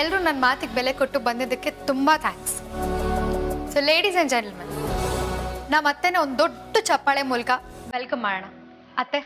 ಎಲ್ಲರೂ ನನ್ನ ಮಾತಿಗೆ ಬೆಲೆ ಕೊಟ್ಟು ಬಂದಿದ್ದಕ್ಕೆ ತುಂಬ thanks. So ladies and gentlemen, ನಮ್ಮ ಅತ್ತೆನ ಒಂದು ದೊಡ್ಡ ಚಪ್ಪಾಳೆ ಮೂಲಕ ವೆಲ್ಕಮ್ ಮಾಡೋಣ. ಅತ್ತೆ,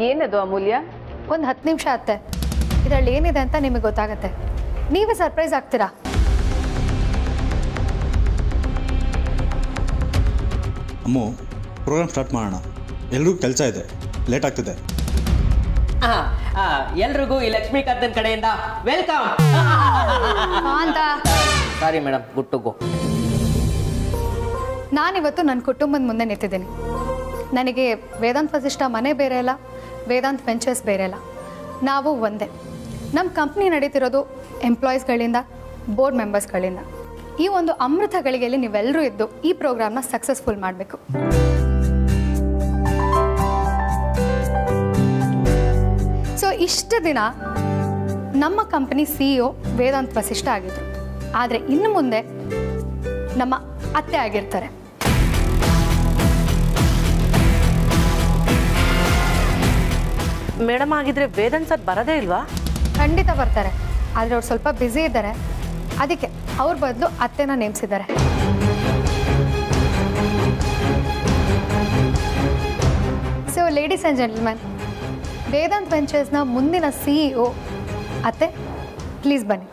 ಏನದು ಅಮೂಲ್ಯ? ಒಂದು 10 ನಿಮಿಷ ಅತ್ತೆ, ಇದರಲ್ಲಿ ಏನಿದೆ ಅಂತ ನಿಮಗೆ ಗೊತ್ತಾಗತ್ತೆ. ನೀವೇ ಸರ್ಪ್ರೈಸ್ ಆಗ್ತೀರಾ. ಅಮ್ಮು, ಪ್ರೋಗ್ರಾಮ್ ಸ್ಟಾರ್ಟ್ ಮಾಡೋಣ. ಎಲ್ರಿಗೂ ಕೆಲಸ ಇದೆ, ಲೇಟ್ ಆಗ್ತಿದೆ. ಎಲ್ರಿಗೂ ಈ ಲಕ್ಷ್ಮೀಕಾಂತನ್ ಕಡೆಯಿಂದ ವೆಲ್ಕಮ್. ಅಂತ sorry madam, good to go. ನಾನಿವತ್ತು ನನ್ನ ಕುಟುಂಬದ ಮುಂದೆ ನಿಂತಿದ್ದೀನಿ. ನನಗೆ ವೇದಾಂತ್ ವಸಿಷ್ಠ ಮನೆ ಬೇರೆ ಅಲ್ಲ, ವೇದಾಂತ್ ವೆಂಚರ್ಸ್ ಬೇರೆ ಅಲ್ಲ, ನಾವು ಒಂದೇ. ನಮ್ಮ ಕಂಪ್ನಿ ನಡೀತಿರೋದು ಎಂಪ್ಲಾಯೀಸ್ಗಳಿಂದ, ಬೋರ್ಡ್ ಮೆಂಬರ್ಸ್ಗಳಿಂದ. ಈ ಒಂದು ಅಮೃತ ಗಳಿಗೆಯಲ್ಲಿ ನೀವೆಲ್ಲರೂ ಇದ್ದು ಈ ಪ್ರೋಗ್ರಾಮ್ನ ಸಕ್ಸಸ್ಫುಲ್ ಮಾಡಬೇಕು. ಸೊ ಇಷ್ಟು ದಿನ ನಮ್ಮ ಕಂಪನಿ CEO ವೇದಾಂತ್ ವಸಿಷ್ಠ ಆಗಿದ್ರು, ಆದರೆ ಇನ್ನು ಮುಂದೆ ನಮ್ಮ ಅತ್ತೆ ಆಗಿರ್ತಾರೆ. ಮೇಡಮ್ ಆಗಿದ್ರೆ ವೇದಾಂತ್ ಸರ್ ಬರೋದೇ ಇಲ್ವಾ? ಖಂಡಿತ ಬರ್ತಾರೆ, ಆದರೆ ಅವ್ರು ಸ್ವಲ್ಪ ಬ್ಯುಸಿ ಇದ್ದಾರೆ. ಅದಕ್ಕೆ ಅವ್ರ ಬದಲು ಅತ್ತೆನ ನೇಮಿಸಿದ್ದಾರೆ. So ladies and gentlemen, Vedant ವೆಂಚರ್ಸ್ನ ಮುಂದಿನ CEO ಅತ್ತೆ, ಪ್ಲೀಸ್ ಬನ್ನಿ.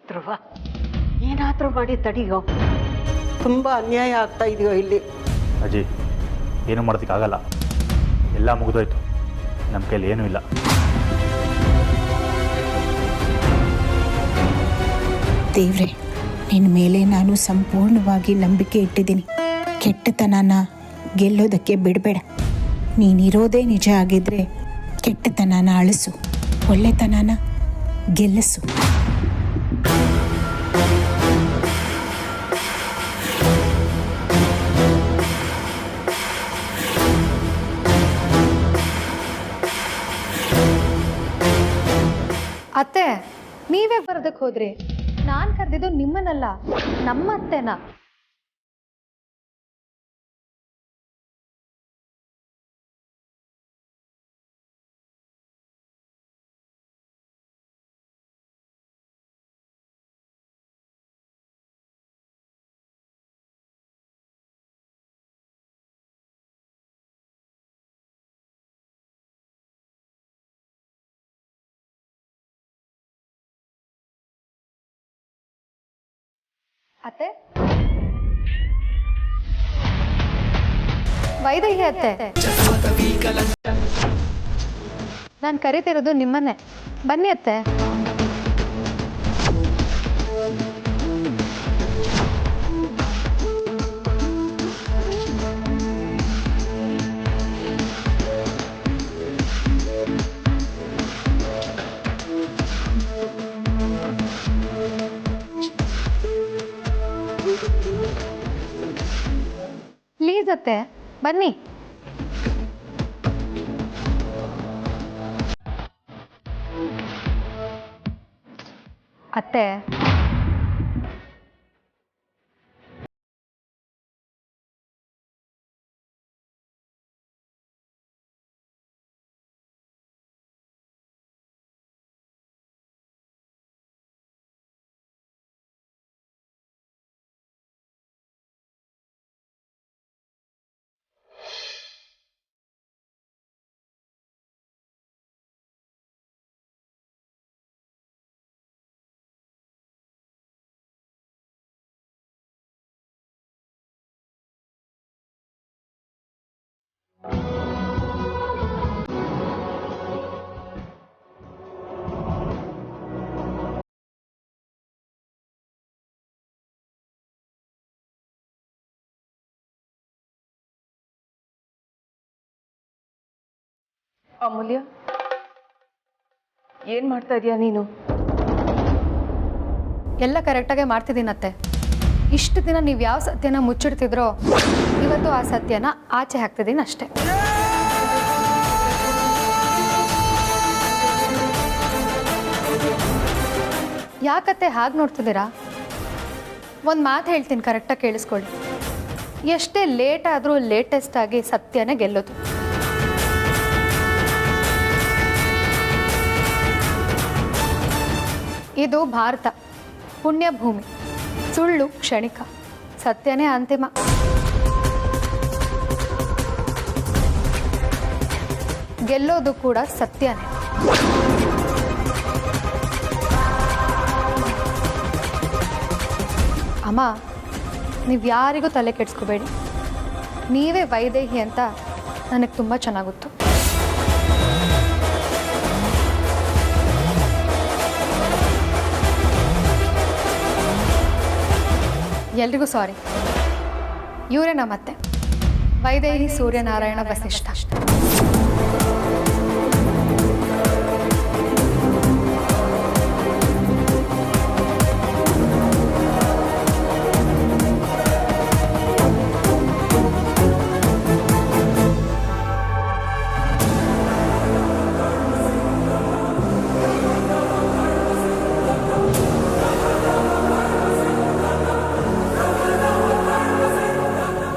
ಧ್ರುವ, ಏನಾದರೂ ಮಾಡಿ ತಡಿಯೋ. ತುಂಬ ಅನ್ಯಾಯ ಆಗ್ತಾ ಇದೆಯೋ ಇಲ್ಲಿ. ಅಜ್ಜಿ, ಏನು ಮಾಡೋದಕ್ಕಾಗಲ್ಲ. ಎಲ್ಲ ಮುಗಿದೋಯ್ತು, ನಮ್ಮ ಕೈಲಿ ಏನೂ ಇಲ್ಲ. ದೇವ್ರೆ, ನಿನ್ನ ಮೇಲೆ ನಾನು ಸಂಪೂರ್ಣವಾಗಿ ನಂಬಿಕೆ ಇಟ್ಟಿದ್ದೀನಿ. ಕೆಟ್ಟತನನ ಗೆಲ್ಲೋದಕ್ಕೆ ಬಿಡಬೇಡ. ನೀನಿರೋದೇ ನಿಜ ಆಗಿದ್ರೆ ಕೆಟ್ಟತನನ ಅಳಿಸು, ಒಳ್ಳೆತನನ ಗೆಲ್ಲಿಸು. ಅತ್ತೆ, ನೀವೇ ಬರೋದಕ್ಕೆ ಹೋದ್ರಿ. ನಾನು ಕರೆದಿದ್ದು ನಿಮ್ಮನ್ನಲ್ಲ, ನಮ್ಮ ಅತ್ತೆನ. ಅತ್ತೆ, ವೈದೇಹಿ ಅತ್ತೆ, ನಾನು ಕರಿತಿರೋದು ನಿಮ್ಮನ್ನೇ. ಬನ್ನಿ ಅತ್ತೆ. ಪ್ಲೀಸ್ ಅತ್ತೆ, ಬನ್ನಿ. ಅತ್ತೆ, ಅಮೂಲ್ಯ, ಏನು ಮಾಡ್ತಾ ಇದೀಯ ನೀನು? ಎಲ್ಲ ಕರೆಕ್ಟಾಗೆ ಮಾಡ್ತಿದ್ದೀನತ್ತೆ. ಇಷ್ಟು ದಿನ ನೀವು ಯಾವ ಸತ್ಯನ ಮುಚ್ಚಿಡ್ತಿದ್ರೋ ಇವತ್ತು ಆ ಸತ್ಯನ ಆಚೆ ಹಾಕ್ತಿದ್ದೀನಿ ಅಷ್ಟೇ. ಯಾಕತ್ತೆ ಹಾಗೆ ನೋಡ್ತಿದ್ದೀರಾ? ಒಂದು ಮಾತು ಹೇಳ್ತೀನಿ, ಕರೆಕ್ಟಾಗಿ ಕೇಳಿಸ್ಕೊಳ್ಳಿ. ಎಷ್ಟೇ ಲೇಟ್ ಆದರೂ ಲೇಟೆಸ್ಟ್ ಆಗಿ ಸತ್ಯನೇ ಗೆಲ್ಲೋದು. ಇದು ಭಾರತ, ಪುಣ್ಯಭೂಮಿ. ಸುಳ್ಳು ಕ್ಷಣಿಕ, ಸತ್ಯನೇ ಅಂತಿಮ. ಗೆಲ್ಲೋದು ಕೂಡ ಸತ್ಯನೇ. ಅಮ್ಮ, ನೀವು ಯಾರಿಗೂ ತಲೆ ಕೆಡಿಸ್ಕೋಬೇಡಿ. ನೀವೇ ವೈದೇಹಿ ಅಂತ ನನಗೆ ತುಂಬ ಚೆನ್ನಾಗುತ್ತು. ಎಲ್ರಿಗೂ ಸಾರಿ. ಇವರೇ ನಮ್ಮತ್ತೆ, ವೈದೇಹಿ ಸೂರ್ಯನಾರಾಯಣ ವಸಿಷ್ಠ.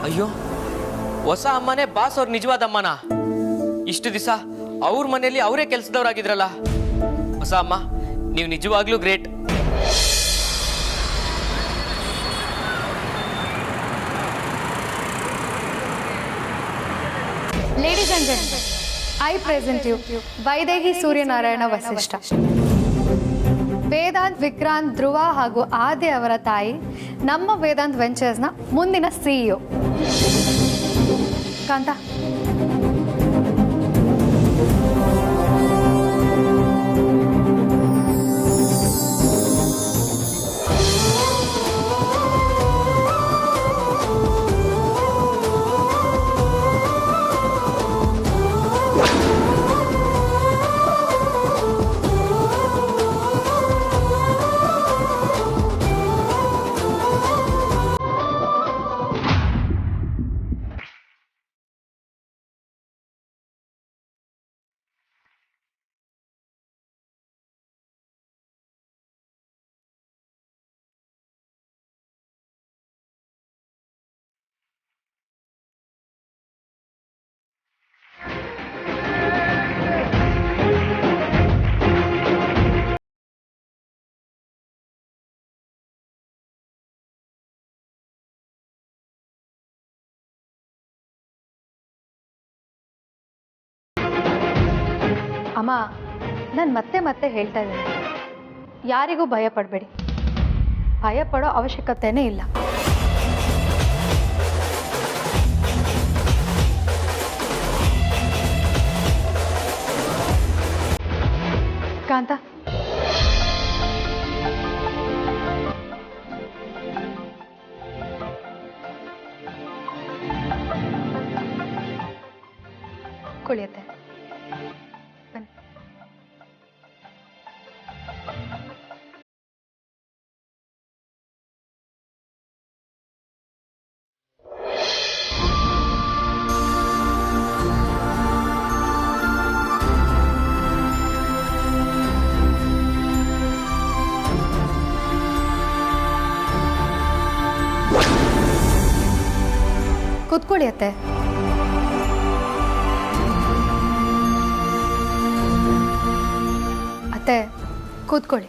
ಅಯ್ಯೋ, ಹೊಸ ಅಮ್ಮನೇ ಬಾಸ್ ಅವ್ರ ನಿಜವಾದ ಅಮ್ಮನ? ಇಷ್ಟು ದಿವಸ ಅವ್ರ ಮನೆಯಲ್ಲಿ ಅವರೇ ಕೆಲಸದವ್ರಾಗಿದ್ರಲ್ಲ. ಹೊಸ ಅಮ್ಮ, ನೀವು ನಿಜವಾಗ್ಲೂ great. Ladies and gentlemen, I present you Vaidehi Suryanarayana Vasishtha. Vedant, Vikrant, Dhruva ಹಾಗೂ ಆದಿ ಅವರ ತಾಯಿ, ನಮ್ಮ ವೇದಾಂತ್ ವೆಂಚರ್ಸ್ನ ಮುಂದಿನ CEO. ಕಾಂತ, ಅಮ್ಮ, ನಾನು ಮತ್ತೆ ಮತ್ತೆ ಹೇಳ್ತಾ ಇದ್ದೀನಿ, ಯಾರಿಗೂ ಭಯ ಪಡಬೇಡಿ. ಭಯ ಪಡೋ ಅವಶ್ಯಕತೆನೇ ಇಲ್ಲ. ಕಾಂತ, ಕುಳಿಯತ್ತೆ. ಬನ್ನಿ. ಕೂತ್ಕೊಳ್ಳಿ ಅತ್ತೆ. ಅತ್ತೆ, ಕೂತ್ಕೊಳ್ಳಿ.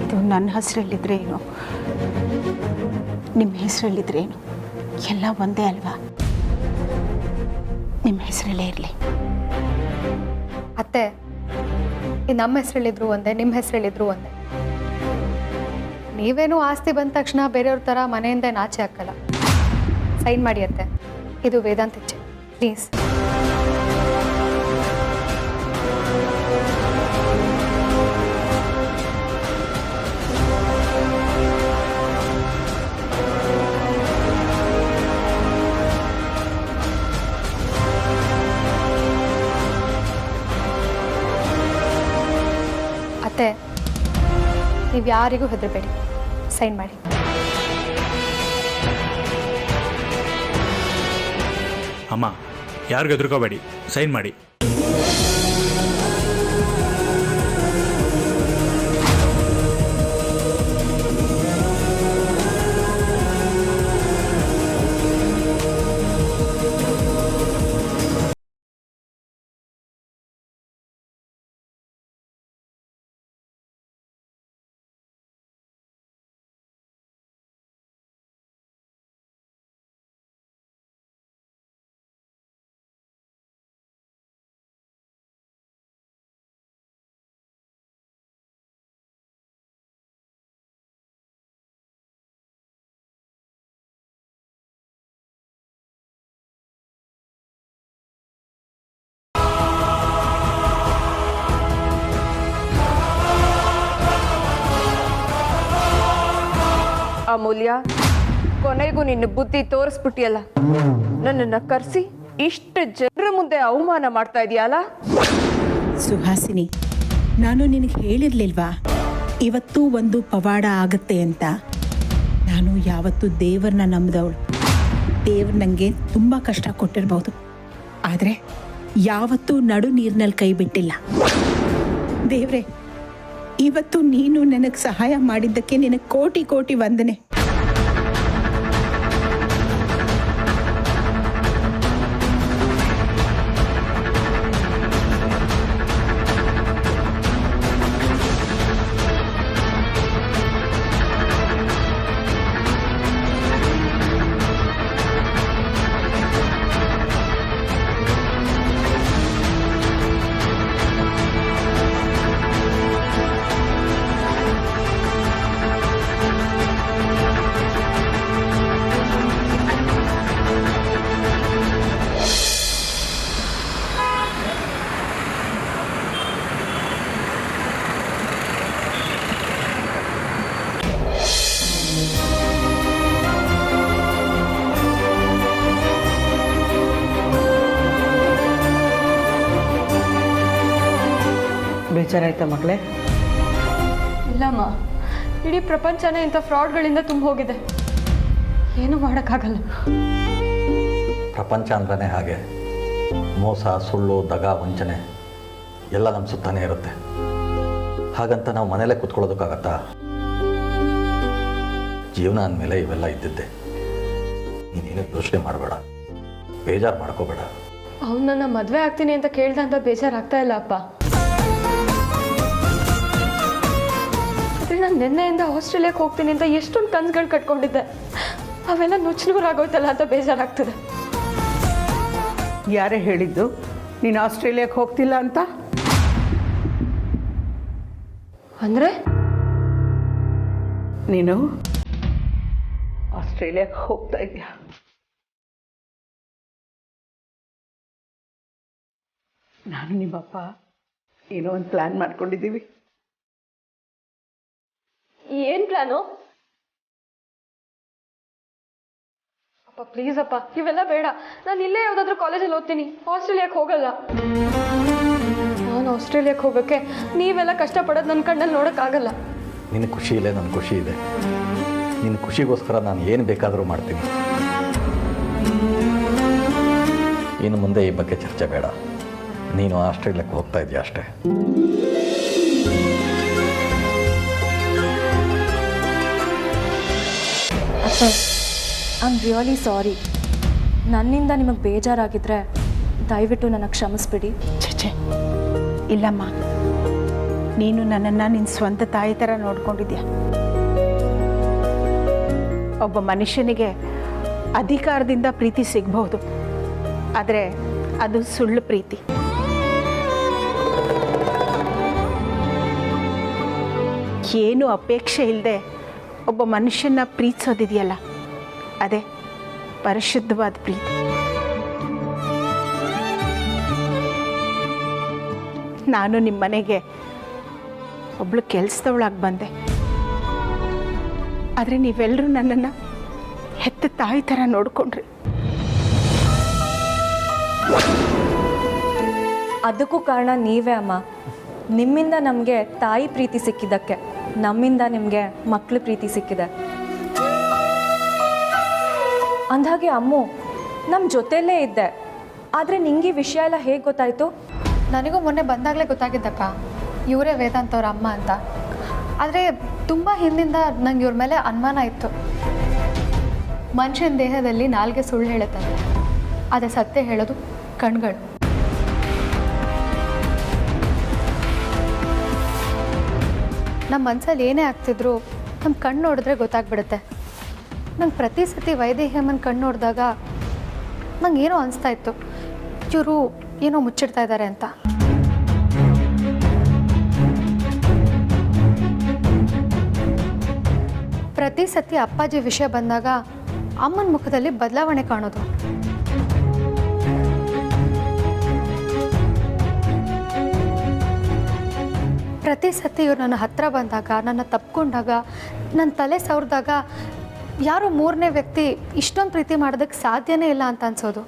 ಇದು ನನ್ನ ಹೆಸರಲ್ಲಿದ್ರೆ ಏನು, ನಿಮ್ಮ ಹೆಸರಲ್ಲಿದ್ರೆ ಏನು, ಎಲ್ಲ ಒಂದೇ ಅಲ್ವಾ? ನಿಮ್ಮ ಹೆಸರಲ್ಲೇ ಇರಲಿ. ಅತ್ತೆ, ಈ ನಮ್ಮ ಹೆಸರಲ್ಲಿದ್ರು ಒಂದೇ, ನಿಮ್ಮ ಹೆಸರಲ್ಲಿದ್ರು ಒಂದೇ. ನೀವೇನು ಆಸ್ತಿ ಬಂದ ತಕ್ಷಣ ಬೇರೆಯವ್ರ ಥರ ಮನೆಯಿಂದ ನಾಚೆ ಹಾಕಲ್ಲ. ಸೈನ್ ಮಾಡಿ ಅತ್ತೆ, ಇದು ವೇದಾಂತ್ ಇಚ್ಛೆ, ಪ್ಲೀಸ್. ಅತ್ತೆ, ನೀವು ಯಾರಿಗೂ ಹೆದರಬೇಡಿ, ಸೈನ್ ಮಾಡಿ. ಅಮ್ಮ, ಯಾರಿಗೂ ಹೆದರ್ಕೋಬೇಡಿ, ಸೈನ್ ಮಾಡಿ. ಅಮೂಲ್ಯ, ಕೊನೆಗೂ ನಿನ್ನ ಬುದ್ಧಿ ತೋರಿಸ್ಬಿಟ್ಟಿಯಲ್ಲ. ನನ್ನನ್ನು ಕರೆಸಿ ಇಷ್ಟು ಜನರ ಮುಂದೆ ಅವಮಾನ ಮಾಡ್ತಾ ಇದೆಯಲ್ಲ. ಸುಹಾಸಿನಿ, ನಾನು ನಿನಗೆ ಹೇಳಿರ್ಲಿಲ್ವಾ ಇವತ್ತು ಒಂದು ಪವಾಡ ಆಗುತ್ತೆ ಅಂತ? ನಾನು ಯಾವತ್ತೂ ದೇವ್ರನ್ನ ನಂಬಿದವಳು. ದೇವ್ರು ನನಗೆ ತುಂಬ ಕಷ್ಟ ಕೊಟ್ಟಿರ್ಬೋದು, ಆದರೆ ಯಾವತ್ತೂ ನಡು ನೀರಿನಲ್ಲಿ ಕೈ ಬಿಟ್ಟಿಲ್ಲ. ದೇವ್ರೆ, ಇವತ್ತು ನೀನು ನನಗೆ ಸಹಾಯ ಮಾಡಿದ್ದಕ್ಕೆ ನಿನಗೆ ಕೋಟಿ ಕೋಟಿ ವಂದನೆ. ಬೇಜಾರಾಯ್ತಾ ಮಗಳೇ? ಇಲ್ಲಮ್ಮ, ಇಡೀ ಪ್ರಪಂಚನೇ ಇಂಥ ಫ್ರಾಡ್ಗಳಿಂದ ತುಂಬ ಹೋಗಿದೆ. ಏನೂ ಮಾಡೋಕ್ಕಾಗಲ್ಲ. ಪ್ರಪಂಚ ಅಂದ್ರೇ ಹಾಗೆ. ಮೋಸ, ಸುಳ್ಳು, ದಗ, ವಂಚನೆ ಎಲ್ಲ ನಮ್ಮ ಸುತ್ತಾನೇ ಇರುತ್ತೆ. ಹಾಗಂತ ನಾವು ಮನೇಲೇ ಕೂತ್ಕೊಳ್ಳೋದಕ್ಕಾಗತ್ತಾ? ಜೀವನ ಅಂದಮೇಲೆ ಇವೆಲ್ಲ ಇದ್ದಿದ್ದೆ. ನೀನೇನು ಯೋಚನೆ ಮಾಡಬೇಡ, ಬೇಜಾರು ಮಾಡ್ಕೋಬೇಡ. ಅವ್ನು ನನ್ನ ಮದುವೆ ಆಗ್ತೀನಿ ಅಂತ ಕೇಳ್ದ ಅಂತ ಬೇಜಾರಾಗ್ತಾ ಇಲ್ಲ ಅಪ್ಪ. ಆದರೆ ನಾನು ನಿನ್ನೆಯಿಂದ ಆಸ್ಟ್ರೇಲಿಯಾಕ್ಕೆ ಹೋಗ್ತೀನಿ ಅಂತ ಎಷ್ಟೊಂದು ಕನಸುಗಳು ಕಟ್ಕೊಂಡಿದ್ದೆ, ಅವೆಲ್ಲ ನುಚ್ಚುನೂರಾಗೋಯ್ತಲ್ಲ ಅಂತ ಬೇಜಾರಾಗ್ತದೆ. ಯಾರೇ ಹೇಳಿದ್ದು ನೀನು ಆಸ್ಟ್ರೇಲಿಯಾಕ್ಕೆ ಹೋಗ್ತಿಲ್ಲ ಅಂತ? ಅಂದರೆ ನೀನು ಆಸ್ಟ್ರೇಲಿಯಾಕ್ಕೆ ಹೋಗ್ತಾ ಇದೆಯಾ? ನಾನು ನಿಮ್ಮಪ್ಪ ಏನೋ ಒಂದು ಪ್ಲ್ಯಾನ್ ಮಾಡ್ಕೊಂಡಿದ್ದೀವಿ. ಏನು ಪ್ಲ್ಯಾನು? ಅಪ್ಪ ಪ್ಲೀಸ್ ಅಪ್ಪ, ಇವೆಲ್ಲ ಬೇಡ. ನಾನು ಇಲ್ಲೇ ಯಾವುದಾದ್ರೂ ಕಾಲೇಜಲ್ಲಿ ಓದ್ತೀನಿ, ಆಸ್ಟ್ರೇಲಿಯಾಕ್ಕೆ ಹೋಗಲ್ಲ. ನಾನು ಆಸ್ಟ್ರೇಲಿಯಾಕ್ಕೆ ಹೋಗೋಕ್ಕೆ ನೀವೆಲ್ಲ ಕಷ್ಟಪಡೋದು ನನ್ನ ಕಣ್ಣಲ್ಲಿ ನೋಡೋಕ್ಕಾಗಲ್ಲ. ನಿನ್ನ ಖುಷಿ ಇದೆ, ನನ್ನ ಖುಷಿ ಇದೆ. ನಿನ್ನ ಖುಷಿಗೋಸ್ಕರ ನಾನು ಏನು ಬೇಕಾದರೂ ಮಾಡ್ತೀನಿ. ಇನ್ನು ಮುಂದೆ ಈ ಬಗ್ಗೆ ಚರ್ಚೆ ಬೇಡ. ನೀನು ಆಸ್ಟ್ರೇಲಿಯಾಕ್ಕೆ ಹೋಗ್ತಾ ಇದೆಯಾ ಅಷ್ಟೇ. ಅಪ್ಪ ಐ ಆಮ್ ರಿಯಲಿ ಸಾರಿ. ನನ್ನಿಂದ ನಿಮಗೆ ಬೇಜಾರಾಗಿದ್ದರೆ ದಯವಿಟ್ಟು ನನಗೆ ಕ್ಷಮಿಸ್ಬಿಡಿ. ಛೇ ಇಲ್ಲಮ್ಮ, ನೀನು ನನ್ನನ್ನು ನಿನ್ನ ಸ್ವಂತ ತಾಯಿ ಥರ ನೋಡ್ಕೊಂಡಿದ್ಯಾ. ಒಬ್ಬ ಮನುಷ್ಯನಿಗೆ ಅಧಿಕಾರದಿಂದ ಪ್ರೀತಿ ಸಿಗಬಹುದು, ಆದರೆ ಅದು ಸುಳ್ಳು ಪ್ರೀತಿ. ಏನು ಅಪೇಕ್ಷೆ ಇಲ್ಲದೆ ಒಬ್ಬ ಮನುಷ್ಯನ ಪ್ರೀತಿಸೋದಿದೆಯಲ್ಲ, ಅದೇ ಪರಿಶುದ್ಧವಾದ ಪ್ರೀತಿ. ನಾನು ನಿಮ್ಮ ಮನೆಗೆ ಒಬ್ಳು ಕೆಲಸದವಳಾಗಿ ಬಂದೆ, ಆದರೆ ನೀವೆಲ್ಲರೂ ನನ್ನನ್ನು ಹೆತ್ತ ತಾಯಿ ಥರ ನೋಡಿಕೊಂಡ್ರಿ. ಅದಕ್ಕೂ ಕಾರಣ ನೀವೇ ಅಮ್ಮ. ನಿಮ್ಮಿಂದ ನಮಗೆ ತಾಯಿ ಪ್ರೀತಿ ಸಿಕ್ಕಿದ್ದಕ್ಕೆ ನಮ್ಮಿಂದ ನಿಮಗೆ ಮಕ್ಕಳ ಪ್ರೀತಿ ಸಿಕ್ಕಿದೆ. ಅಂದಾಗೆ ಅಮ್ಮು ನಮ್ಮ ಜೊತೆಯಲ್ಲೇ ಇದ್ದೆ, ಆದರೆ ನಿಂಗೆ ವಿಷಯ ಎಲ್ಲ ಹೇಗೆ ಗೊತ್ತಾಯಿತು? ನನಗೂ ಮೊನ್ನೆ ಬಂದಾಗಲೇ ಗೊತ್ತಾಗಿದ್ದಕ್ಕ, ಇವರೇ ವೇದಾಂತ್ ಅವ್ರ ಅಮ್ಮ ಅಂತ. ಆದರೆ ತುಂಬ ಹಿಂದಿಂದ ನಂಗೆ ಇವ್ರ ಮೇಲೆ ಅನುಮಾನ ಇತ್ತು. ಮನುಷ್ಯನ ದೇಹದಲ್ಲಿ ನಾಲ್ಗೆ ಸುಳ್ಳು ಹೇಳುತ್ತಂತೆ, ಅದೇ ಸತ್ಯ ಹೇಳೋದು ಕಣ್ಗಳು. ನಮ್ಮ ಮನಸ್ಸಲ್ಲಿ ಏನೇ ಆಗ್ತಿದ್ರು ನಮ್ಮ ಕಣ್ಣು ನೋಡಿದ್ರೆ ಗೊತ್ತಾಗ್ಬಿಡುತ್ತೆ. ನಂಗೆ ಪ್ರತಿ ಸತಿ ವೈದೇಹ್ಯಮ್ಮನ ಕಣ್ಣು ನೋಡಿದಾಗ ನಂಗೆ ಏನೋ ಅನಿಸ್ತಾ ಇತ್ತು, ಇವರು ಏನೋ ಮುಚ್ಚಿಡ್ತಾ ಇದ್ದಾರೆ ಅಂತ. ಪ್ರತಿ ಸತಿ ಅಪ್ಪಾಜಿ ವಿಷಯ ಬಂದಾಗ ಅಮ್ಮನ ಮುಖದಲ್ಲಿ ಬದಲಾವಣೆ ಕಾಣೋದು. ಪ್ರತಿ ಸತಿ ಇವ್ರು ನನ್ನ ಹತ್ರ ಬಂದಾಗ, ನನ್ನ ತಪ್ಕೊಂಡಾಗ, ನನ್ನ ತಲೆ ಸವರಿದಾಗ ಯಾರೋ ಮೂರನೇ ವ್ಯಕ್ತಿ ಇಷ್ಟೊಂದು ಪ್ರೀತಿ ಮಾಡೋದಕ್ಕೆ ಸಾಧ್ಯನೇ ಇಲ್ಲ ಅಂತ ಅನ್ಸೋದು.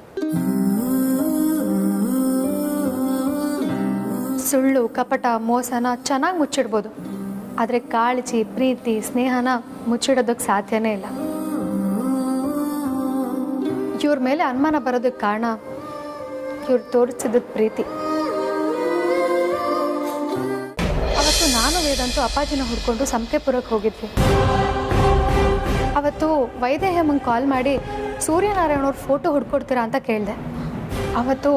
ಸುಳ್ಳು, ಕಪಟ, ಮೋಸನ ಚೆನ್ನಾಗಿ ಮುಚ್ಚಿಡ್ಬೋದು, ಆದರೆ ಕಾಳಜಿ, ಪ್ರೀತಿ, ಸ್ನೇಹನ ಮುಚ್ಚಿಡೋದಕ್ಕೆ ಸಾಧ್ಯನೇ ಇಲ್ಲ. ಇವ್ರ ಮೇಲೆ ಅನುಮಾನ ಬರೋದಕ್ಕೆ ಕಾರಣ ಇವ್ರು ತೋರಿಸಿದ ಪ್ರೀತಿ. ಅವತ್ತು ನಾನು ವೇದಾಂತು ಅಪ್ಪಾಜಿನ ಹುಡ್ಕೊಂಡು ಸಂಕೆಪುರಕ್ಕೆ ಹೋಗಿದ್ವಿ. ಅವತ್ತು ವೈದೇಹ್ಯಮ್ಮಂಗೆ ಕಾಲ್ ಮಾಡಿ ಸೂರ್ಯನಾರಾಯಣವ್ರ ಫೋಟೋ ಹುಡ್ಕೊಡ್ತೀರಾ ಅಂತ ಕೇಳಿದೆ. ಅವತ್ತು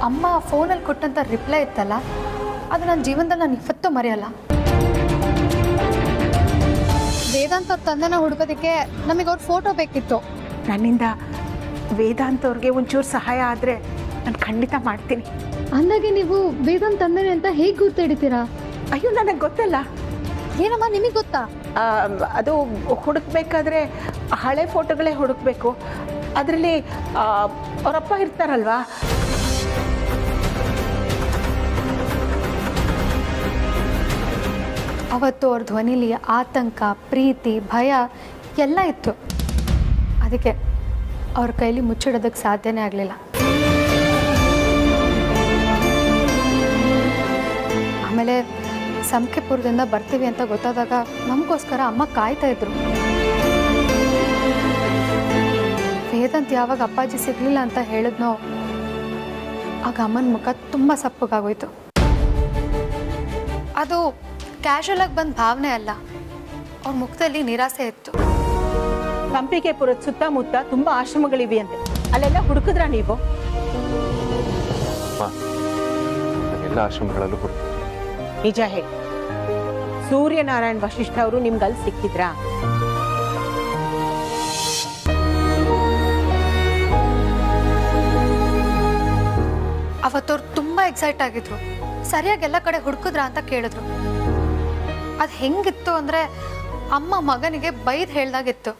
ಅಮ್ಮ ಫೋನಲ್ಲಿ ಕೊಟ್ಟಂಥ ರಿಪ್ಲೈ ಇತ್ತಲ್ಲ, ಅದು ನನ್ನ ಜೀವನದಲ್ಲಿ ನಾನು ಇವತ್ತೂ ಮರೆಯಲ್ಲ. ವೇದಾಂತ್ ಅವ್ರ ತಂದೆನ ಹುಡುಕೋದಕ್ಕೆ ನಮಗೆ ಅವ್ರ ಫೋಟೋ ಬೇಕಿತ್ತು. ನನ್ನಿಂದ ವೇದಾಂತ್ ಅವ್ರಿಗೆ ಒಂಚೂರು ಸಹಾಯ ಆದರೆ ನಾನು ಖಂಡಿತ ಮಾಡ್ತೀನಿ. ಅಂದಾಗೆ ನೀವು ವೇದಾಂತ್ ತಂದೆನೆ ಅಂತ ಹೇಗೆ ಗುರ್ತಿಡಿತೀರಾ? ಅಯ್ಯೋ, ನನಗೆ ಗೊತ್ತಲ್ಲ. ಏನಮ್ಮ ನಿಮಗೆ ಗೊತ್ತಾ? ಅದು ಹುಡುಕ್ಬೇಕಾದ್ರೆ ಹಳೆ ಫೋಟೋಗಳೇ ಹುಡುಕ್ಬೇಕು. ಅದರಲ್ಲಿ ಅವರಪ್ಪ ಇರ್ತಾರಲ್ವಾ. ಅವತ್ತು ಅವ್ರ ಧ್ವನಿಲಿ ಆತಂಕ, ಪ್ರೀತಿ, ಭಯ ಎಲ್ಲ ಇತ್ತು. ಅದಕ್ಕೆ ಅವ್ರ ಕೈಲಿ ಮುಚ್ಚಿಡೋದಕ್ಕೆ ಸಾಧ್ಯನೇ ಆಗಲಿಲ್ಲ. ಆಮೇಲೆ ಸಂಕೆಪುರದಿಂದ ಬರ್ತೀವಿ ಅಂತ ಗೊತ್ತಾದಾಗ ನಮಗೋಸ್ಕರ ಅಮ್ಮ ಕಾಯ್ತಾ ಇದ್ರು. ವೇದಾಂತ್ ಯಾವಾಗ ಅಪ್ಪಾಜಿ ಸಿಗಲಿಲ್ಲ ಅಂತ ಹೇಳಿದ್ನೋ ಆಗ ಅಮ್ಮನ ಮುಖ ತುಂಬ ಸಪ್ಪಗಾಗೋಯ್ತು. ಅದು ಕ್ಯಾಶುವಲ್ ಆಗಿ ಬಂದ ಭಾವನೆ ಅಲ್ಲ, ಅವ್ರ ಮುಖದಲ್ಲಿ ನಿರಾಸೆ ಇತ್ತು. ಸಂಪಿಗೆಪುರದ ಸುತ್ತಮುತ್ತ ತುಂಬ ಆಶ್ರಮಗಳಿವೆ ಅಂತೆ, ಅಲ್ಲೆಲ್ಲ ಹುಡುಕಿದ್ರ ನೀವು? ಎಲ್ಲ ಆಶ್ರಮಗಳಲ್ಲೂ ಹುಡುಕಿ. ನಿಜ ಹೇಳಿ, ಸೂರ್ಯನಾರಾಯಣ್ ವಶಿಷ್ಠ ಅವರು ನಿಮ್ಗೆ ಅಲ್ಲಿ ಸಿಕ್ಕಿದ್ರಾ? ಅವತ್ತವ್ರು ತುಂಬ ಎಕ್ಸೈಟ್ ಆಗಿದ್ರು. ಸರಿಯಾಗಿ ಎಲ್ಲ ಕಡೆ ಹುಡುಕಿದ್ರ ಅಂತ ಕೇಳಿದ್ರು. ಅದು ಹೆಂಗಿತ್ತು ಅಂದರೆ ಅಮ್ಮ ಮಗನಿಗೆ ಬೈದು ಹೇಳ್ದಾಗಿತ್ತು.